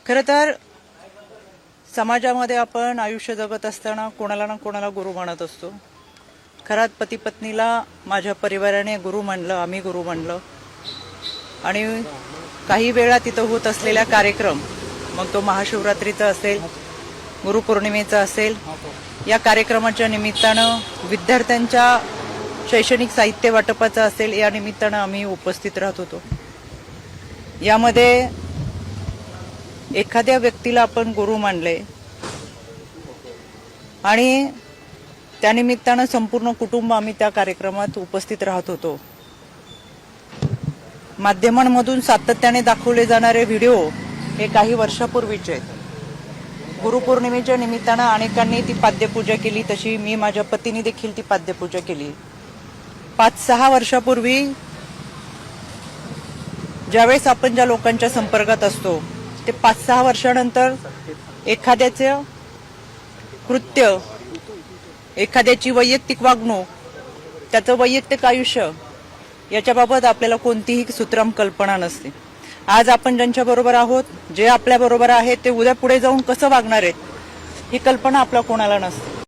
खरं तर समाजामध्ये आपण आयुष्य जगत असताना कोणाला ना कोणाला गुरु मानत असतो. खरात पती पत्नीला माझ्या परिवाराने गुरु मानलं, आम्ही गुरु मानलं. आणि काही वेळा तिथं होत असलेला कार्यक्रम, मग तो महाशिवरात्रीचा असेल, गुरुपौर्णिमेचा असेल, या कार्यक्रमाच्या निमित्तानं विद्यार्थ्यांच्या शैक्षणिक साहित्य वाटपाचा असेल, या निमित्तानं आम्ही उपस्थित राहत होतो. यामध्ये एखाद्या व्यक्तीला आपण गुरु मानले आणि त्यानिमित्तानं संपूर्ण कुटुंब आम्ही त्या कार्यक्रमात उपस्थित राहत होतो. माध्यमांमधून सातत्याने दाखवले जाणारे व्हिडिओ हे काही वर्षापूर्वीचे आहेत. गुरुपौर्णिमेच्या निमित्तानं अनेकांनी ती पाद्यपूजा केली, तशी मी माझ्या पतीने देखील ती पाद्यपूजा केली. 5-6 वर्षापूर्वी ज्यावेळेस आपण ज्या लोकांच्या संपर्कात असतो ते 5-6 वर्षानंतर एखाद्याचं कृत्य, एखाद्याची वैयक्तिक वागणूक, त्याचं वैयक्तिक आयुष्य याच्याबाबत आपल्याला कोणतीही सुत्रम कल्पना नसते. आज आपण ज्यांच्याबरोबर आहोत, जे आपल्याबरोबर आहेत, ते उद्या पुढे जाऊन कसं वागणार आहेत ही कल्पना आपल्या कोणाला नसते.